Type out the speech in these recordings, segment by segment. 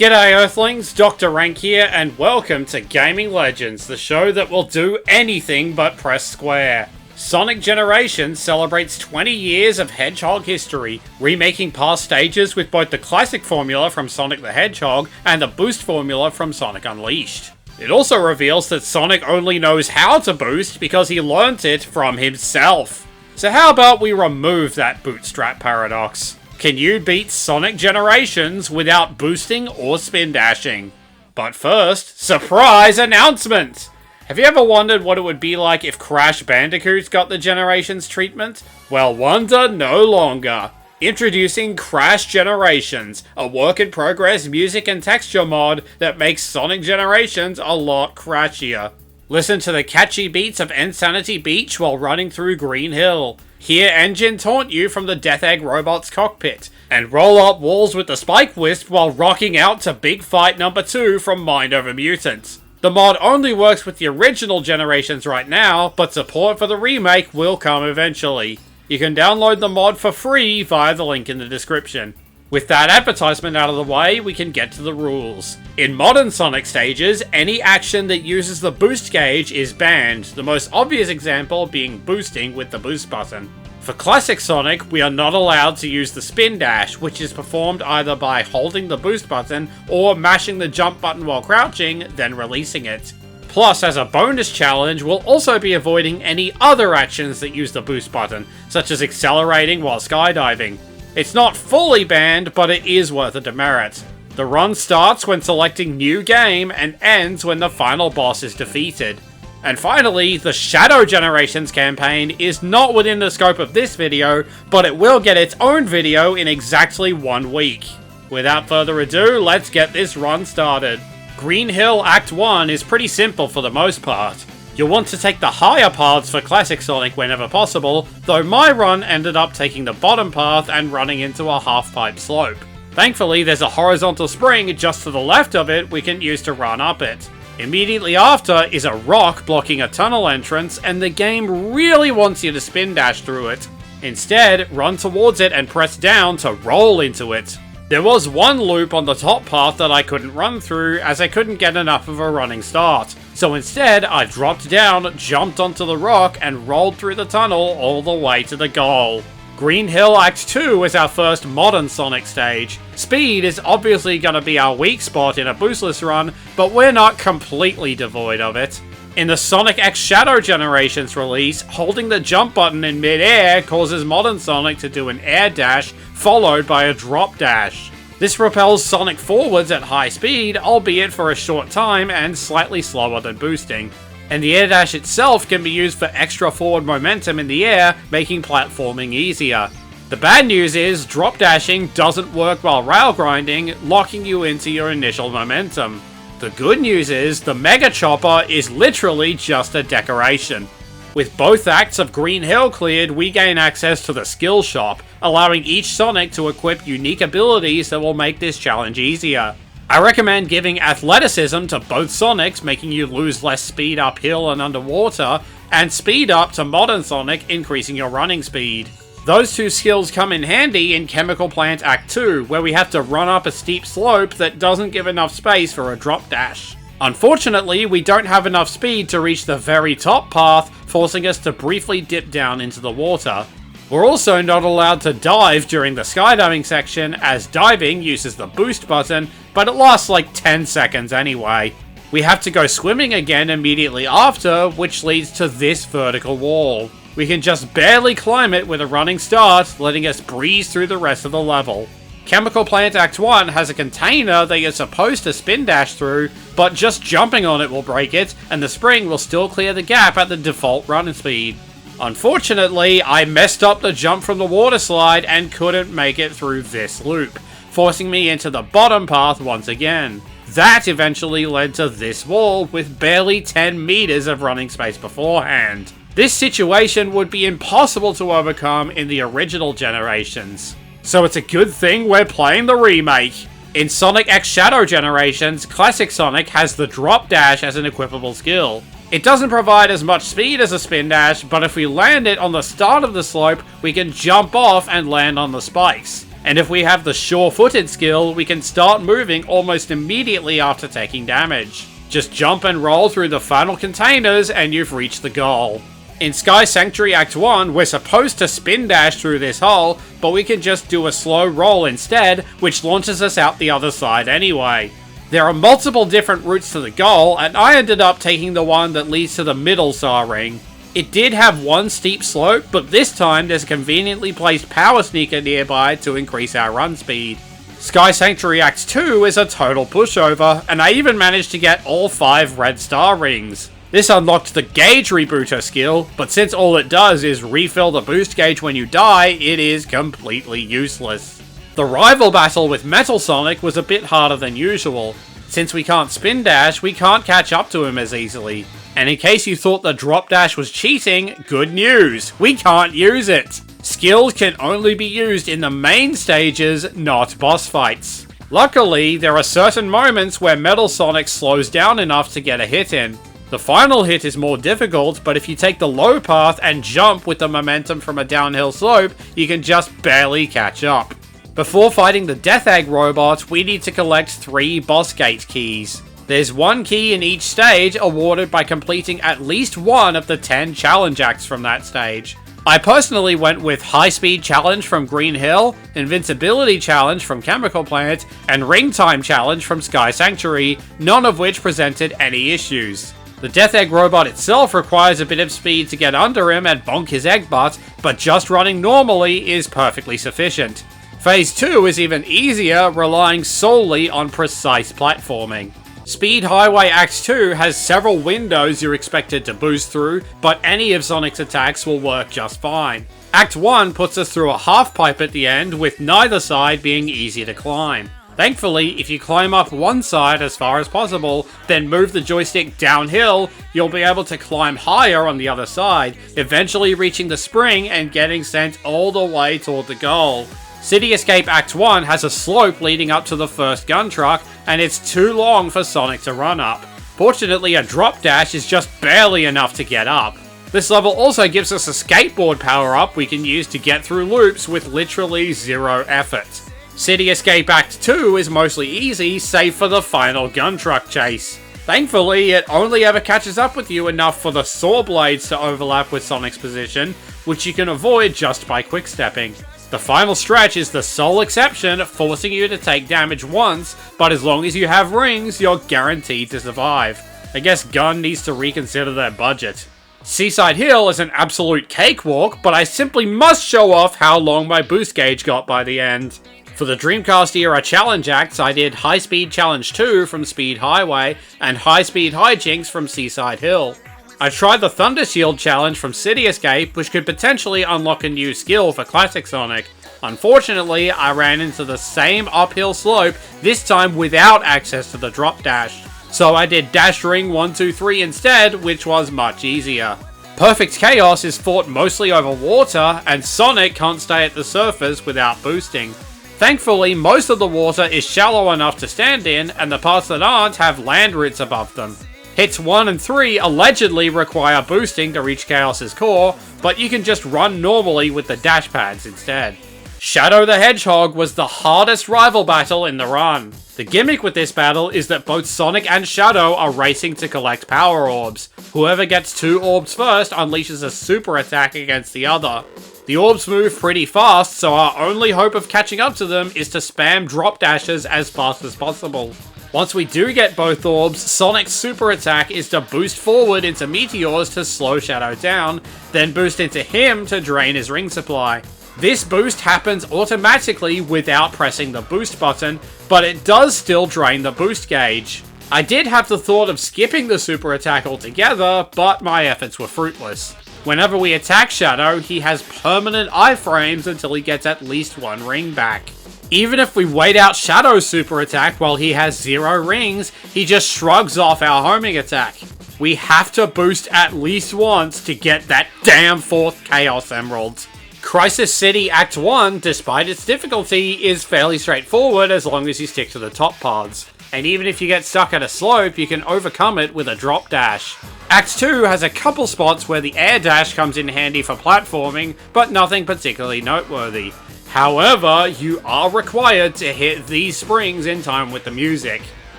G'day Earthlings, Dr. Rank here, and welcome to Gaming Legends, the show that will do anything but press square. Sonic Generations celebrates 20 years of Hedgehog history, remaking past stages with both the classic formula from Sonic the Hedgehog and the boost formula from Sonic Unleashed. It also reveals that Sonic only knows how to boost because he learnt it from himself. So how about we remove that bootstrap paradox? Can you beat Sonic Generations without boosting or spin dashing? But first, surprise announcement! Have you ever wondered what it would be like if Crash Bandicoot got the Generations treatment? Well, wonder no longer. Introducing Crash Generations, a work-in-progress music and texture mod that makes Sonic Generations a lot crashier. Listen to the catchy beats of Insanity Beach while running through Green Hill. Hear Engine taunt you from the Death Egg Robot's cockpit, and roll up walls with the Spike Wisp while rocking out to Big Fight number 2 from Mind Over Mutant. The mod only works with the original Generations right now, but support for the remake will come eventually. You can download the mod for free via the link in the description. With that advertisement out of the way, we can get to the rules. In modern Sonic stages, any action that uses the boost gauge is banned, the most obvious example being boosting with the boost button. For classic Sonic, we are not allowed to use the spin dash, which is performed either by holding the boost button or mashing the jump button while crouching, then releasing it. Plus, as a bonus challenge, we'll also be avoiding any other actions that use the boost button, such as accelerating while skydiving. It's not fully banned, but it is worth a demerit. The run starts when selecting New Game and ends when the final boss is defeated. And finally, the Shadow Generations campaign is not within the scope of this video, but it will get its own video in exactly 1 week. Without further ado, let's get this run started. Green Hill Act 1 is pretty simple for the most part. You'll want to take the higher paths for Classic Sonic whenever possible, though my run ended up taking the bottom path and running into a half-pipe slope. Thankfully, there's a horizontal spring just to the left of it we can use to run up it. Immediately after is a rock blocking a tunnel entrance, and the game really wants you to spin dash through it. Instead, run towards it and press down to roll into it. There was one loop on the top path that I couldn't run through as I couldn't get enough of a running start. So instead, I dropped down, jumped onto the rock, and rolled through the tunnel all the way to the goal. Green Hill Act 2 is our first modern Sonic stage. Speed is obviously going to be our weak spot in a boostless run, but we're not completely devoid of it. In the Sonic X Shadow Generations release, holding the jump button in mid-air causes modern Sonic to do an air dash followed by a drop dash. This propels Sonic forwards at high speed, albeit for a short time and slightly slower than boosting. And the air dash itself can be used for extra forward momentum in the air, making platforming easier. The bad news is, drop dashing doesn't work while rail grinding, locking you into your initial momentum. The good news is, the Mega Chopper is literally just a decoration. With both acts of Green Hill cleared, we gain access to the skill shop, allowing each Sonic to equip unique abilities that will make this challenge easier. I recommend giving athleticism to both Sonics, making you lose less speed uphill and underwater, and speed up to modern Sonic, increasing your running speed. Those two skills come in handy in Chemical Plant Act 2, where we have to run up a steep slope that doesn't give enough space for a drop dash. Unfortunately, we don't have enough speed to reach the very top path, forcing us to briefly dip down into the water. We're also not allowed to dive during the skydiving section, as diving uses the boost button, but it lasts like 10 seconds anyway. We have to go swimming again immediately after, which leads to this vertical wall. We can just barely climb it with a running start, letting us breeze through the rest of the level. Chemical Plant Act 1 has a container that you're supposed to spin dash through, but just jumping on it will break it, and the spring will still clear the gap at the default run speed. Unfortunately, I messed up the jump from the water slide and couldn't make it through this loop, forcing me into the bottom path once again. That eventually led to this wall with barely 10 meters of running space beforehand. This situation would be impossible to overcome in the original Generations. So it's a good thing we're playing the remake. In Sonic X Shadow Generations, Classic Sonic has the drop dash as an equipable skill. It doesn't provide as much speed as a spin dash, but if we land it on the start of the slope, we can jump off and land on the spikes. and if we have the sure-footed skill, we can start moving almost immediately after taking damage. Just jump and roll through the final containers and you've reached the goal. In Sky Sanctuary Act 1, we're supposed to spin dash through this hole, but we can just do a slow roll instead, which launches us out the other side anyway. There are multiple different routes to the goal, and I ended up taking the one that leads to the middle star ring. It did have one steep slope, but this time there's a conveniently placed power sneaker nearby to increase our run speed. Sky Sanctuary Act 2 is a total pushover, and I even managed to get all 5 red star rings. This unlocked the Gauge Rebooter skill, but since all it does is refill the boost gauge when you die, it is completely useless. The rival battle with Metal Sonic was a bit harder than usual. Since we can't spin dash, we can't catch up to him as easily. And in case you thought the drop dash was cheating, good news, we can't use it! Skills can only be used in the main stages, not boss fights. Luckily, there are certain moments where Metal Sonic slows down enough to get a hit in. The final hit is more difficult, but if you take the low path and jump with the momentum from a downhill slope, you can just barely catch up. Before fighting the Death Egg robot, we need to collect 3 boss gate keys. There's 1 key in each stage awarded by completing at least one of the 10 challenge acts from that stage. I personally went with High Speed Challenge from Green Hill, Invincibility Challenge from Chemical Plant, and Ring Time Challenge from Sky Sanctuary, none of which presented any issues. The Death Egg robot itself requires a bit of speed to get under him and bonk his egg butt, but just running normally is perfectly sufficient. Phase 2 is even easier, relying solely on precise platforming. Speed Highway Act 2 has several windows you're expected to boost through, but any of Sonic's attacks will work just fine. Act 1 puts us through a half pipe at the end, with neither side being easy to climb. Thankfully, if you climb up one side as far as possible, then move the joystick downhill, you'll be able to climb higher on the other side, eventually reaching the spring and getting sent all the way toward the goal. City Escape Act 1 has a slope leading up to the first gun truck, and it's too long for Sonic to run up. Fortunately, a drop dash is just barely enough to get up. This level also gives us a skateboard power-up we can use to get through loops with literally 0 effort. City Escape Act 2 is mostly easy, save for the final gun truck chase. Thankfully, it only ever catches up with you enough for the saw blades to overlap with Sonic's position, which you can avoid just by quick-stepping. The final stretch is the sole exception, forcing you to take damage once, but as long as you have rings, you're guaranteed to survive. I guess Gun needs to reconsider their budget. Seaside Hill is an absolute cakewalk, but I simply must show off how long my boost gauge got by the end. For the Dreamcast era challenge acts, I did High Speed Challenge 2 from Speed Highway and High Speed Hijinks from Seaside Hill. I tried the Thunder Shield challenge from City Escape, which could potentially unlock a new skill for Classic Sonic. Unfortunately, I ran into the same uphill slope, this time without access to the drop dash. So I did Dash Ring 1, 2, 3 instead, which was much easier. Perfect Chaos is fought mostly over water, and Sonic can't stay at the surface without boosting. Thankfully, most of the water is shallow enough to stand in, and the parts that aren't have land roots above them. Hits 1 and 3 allegedly require boosting to reach Chaos's core, but you can just run normally with the dash pads instead. Shadow the Hedgehog was the hardest rival battle in the run. The gimmick with this battle is that both Sonic and Shadow are racing to collect power orbs. Whoever gets 2 orbs first unleashes a super attack against the other. The orbs move pretty fast, so our only hope of catching up to them is to spam drop dashes as fast as possible. Once we do get both orbs, Sonic's super attack is to boost forward into meteors to slow Shadow down, then boost into him to drain his ring supply. This boost happens automatically without pressing the boost button, but it does still drain the boost gauge. I did have the thought of skipping the super attack altogether, but my efforts were fruitless. Whenever we attack Shadow, he has permanent iframes until he gets at least 1 ring back. Even if we wait out Shadow's super attack while he has 0 rings, he just shrugs off our homing attack. We have to boost at least once to get that damn 4th Chaos Emerald. Crisis City Act 1, despite its difficulty, is fairly straightforward as long as you stick to the top paths. And even if you get stuck at a slope, you can overcome it with a drop dash. Act 2 has a couple spots where the air dash comes in handy for platforming, but nothing particularly noteworthy. However, you are required to hit these springs in time with the music.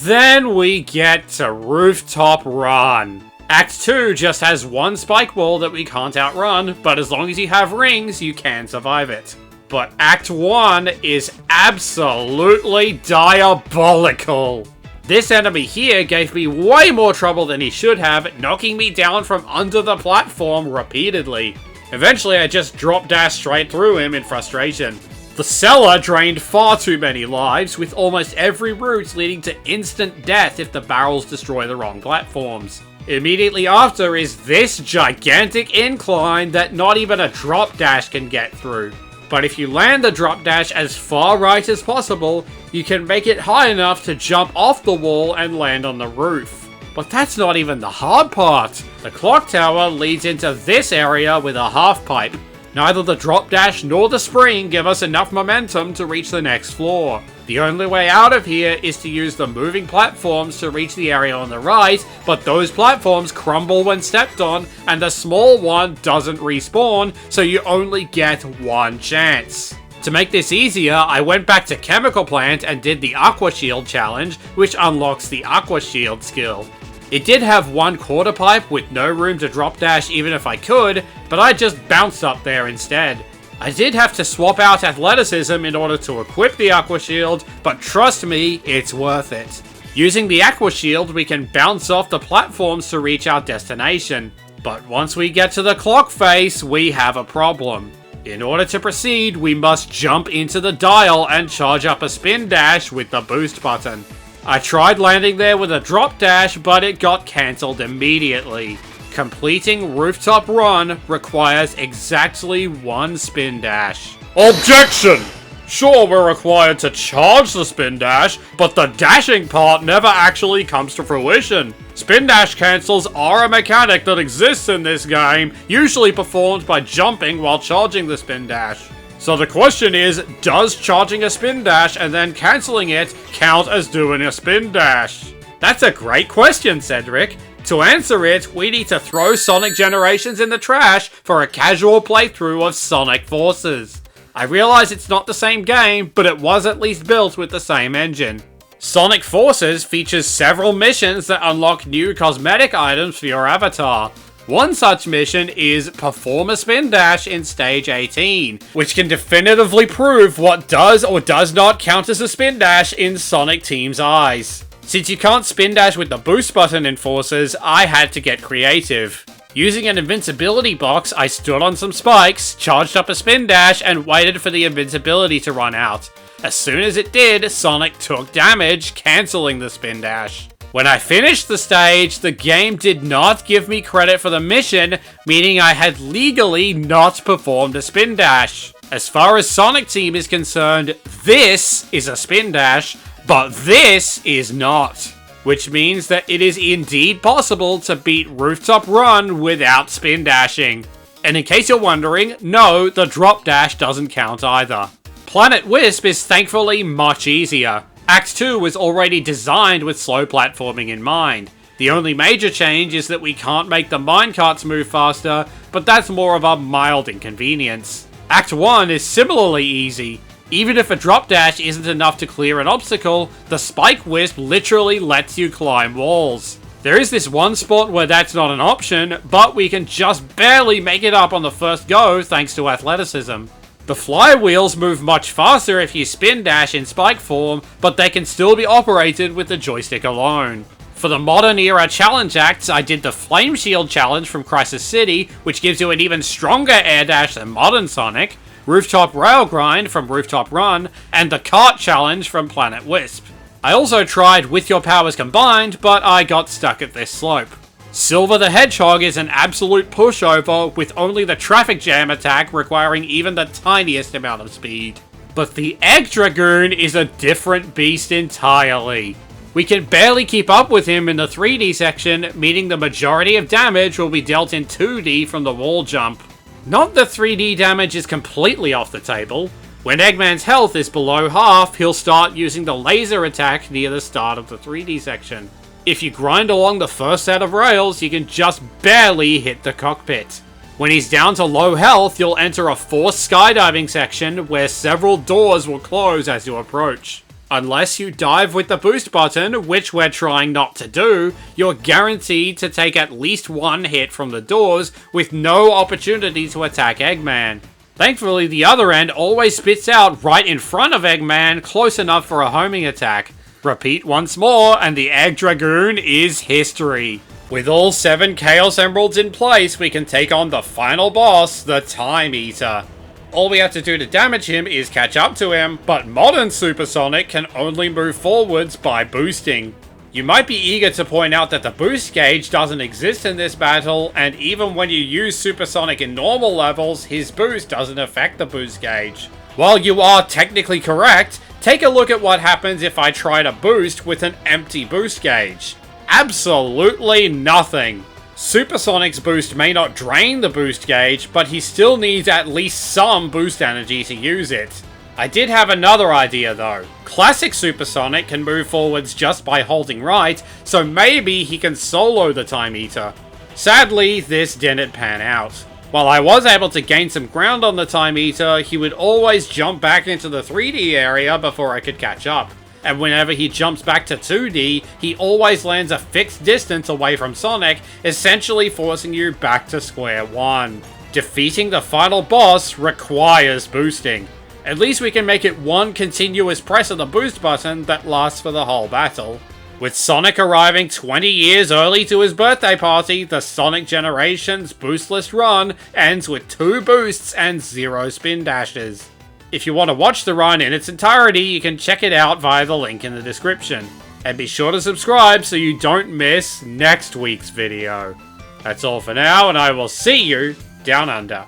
Then we get to Rooftop Run. Act 2 just has one spike wall that we can't outrun, but as long as you have rings, you can survive it. But Act 1 is absolutely diabolical. This enemy here gave me way more trouble than he should have, knocking me down from under the platform repeatedly. Eventually I just drop dashed straight through him in frustration. The cellar drained far too many lives, with almost every route leading to instant death if the barrels destroy the wrong platforms. Immediately after is this gigantic incline that not even a drop dash can get through. But if you land the drop dash as far right as possible, you can make it high enough to jump off the wall and land on the roof. But that's not even the hard part. The clock tower leads into this area with a half pipe. Neither the drop dash nor the spring give us enough momentum to reach the next floor. The only way out of here is to use the moving platforms to reach the area on the right, but those platforms crumble when stepped on, and the small one doesn't respawn, so you only get one chance. To make this easier, I went back to Chemical Plant and did the Aqua Shield challenge, which unlocks the Aqua Shield skill. It did have one quarter pipe with no room to drop dash even if I could, but I just bounced up there instead. I did have to swap out athleticism in order to equip the Aqua Shield, but trust me, it's worth it. Using the Aqua Shield, we can bounce off the platforms to reach our destination. But once we get to the clock face, we have a problem. In order to proceed, we must jump into the dial and charge up a spin dash with the boost button. I tried landing there with a drop dash, but it got cancelled immediately. Completing Rooftop Run requires exactly one spin dash. Objection! Sure, we're required to charge the spin dash, but the dashing part never actually comes to fruition. Spin dash cancels are a mechanic that exists in this game, usually performed by jumping while charging the spin dash. So the question is, does charging a spin dash and then cancelling it count as doing a spin dash? That's a great question, Cedric. To answer it, we need to throw Sonic Generations in the trash for a casual playthrough of Sonic Forces. I realize it's not the same game, but it was at least built with the same engine. Sonic Forces features several missions that unlock new cosmetic items for your avatar. One such mission is Perform a Spin Dash in Stage 18, which can definitively prove what does or does not count as a spin dash in Sonic Team's eyes. Since you can't spin dash with the boost button in Forces, I had to get creative. Using an invincibility box, I stood on some spikes, charged up a spin dash, and waited for the invincibility to run out. As soon as it did, Sonic took damage, cancelling the spin dash. When I finished the stage, the game did not give me credit for the mission, meaning I had legally not performed a spin dash. As far as Sonic Team is concerned, this is a spin dash, but this is not. Which means that it is indeed possible to beat Rooftop Run without spin dashing. And in case you're wondering, no, the drop dash doesn't count either. Planet Wisp is thankfully much easier. Act 2 was already designed with slow platforming in mind. The only major change is that we can't make the minecarts move faster, but that's more of a mild inconvenience. Act 1 is similarly easy. Even if a drop dash isn't enough to clear an obstacle, the Spike Wisp literally lets you climb walls. There is this one spot where that's not an option, but we can just barely make it up on the first go thanks to athleticism. The flywheels move much faster if you spin dash in spike form, but they can still be operated with the joystick alone. For the modern era challenge acts, I did the Flame Shield challenge from Crisis City, which gives you an even stronger air dash than modern Sonic, Rooftop Rail Grind from Rooftop Run, and the Kart challenge from Planet Wisp. I also tried With Your Powers Combined, but I got stuck at this slope. Silver the Hedgehog is an absolute pushover, with only the traffic jam attack requiring even the tiniest amount of speed. But the Egg Dragoon is a different beast entirely. We can barely keep up with him in the 3D section, meaning the majority of damage will be dealt in 2D from the wall jump. Not that 3D damage is completely off the table. When Eggman's health is below half, he'll start using the laser attack near the start of the 3D section. If you grind along the first set of rails, you can just barely hit the cockpit. When he's down to low health, you'll enter a forced skydiving section where several doors will close as you approach. Unless you dive with the boost button, which we're trying not to do, you're guaranteed to take at least one hit from the doors with no opportunity to attack Eggman. Thankfully, the other end always spits out right in front of Eggman, close enough for a homing attack. Repeat once more, and the Egg Dragoon is history. With all 7 Chaos Emeralds in place, we can take on the final boss, the Time Eater. All we have to do to damage him is catch up to him, but modern Supersonic can only move forwards by boosting. You might be eager to point out that the boost gauge doesn't exist in this battle, and even when you use Supersonic in normal levels, his boost doesn't affect the boost gauge. While you are technically correct, take a look at what happens if I try to boost with an empty boost gauge. Absolutely nothing. Supersonic's boost may not drain the boost gauge, but he still needs at least some boost energy to use it. I did have another idea though. Classic Supersonic can move forwards just by holding right, so maybe he can solo the Time Eater. Sadly, this didn't pan out. While I was able to gain some ground on the Time Eater, he would always jump back into the 3D area before I could catch up. And whenever he jumps back to 2D, he always lands a fixed distance away from Sonic, essentially forcing you back to square one. Defeating the final boss requires boosting. At least we can make it one continuous press of the boost button that lasts for the whole battle. With Sonic arriving 20 years early to his birthday party, the Sonic Generations boostless run ends with 2 boosts and 0 spin dashes. If you want to watch the run in its entirety, you can check it out via the link in the description. And be sure to subscribe so you don't miss next week's video. That's all for now, and I will see you down under.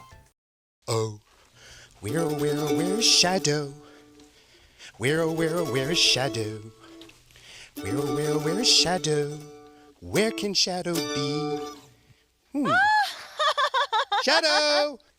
Oh, where's Shadow? Where's Shadow? Where's Shadow? Where can Shadow be? Shadow!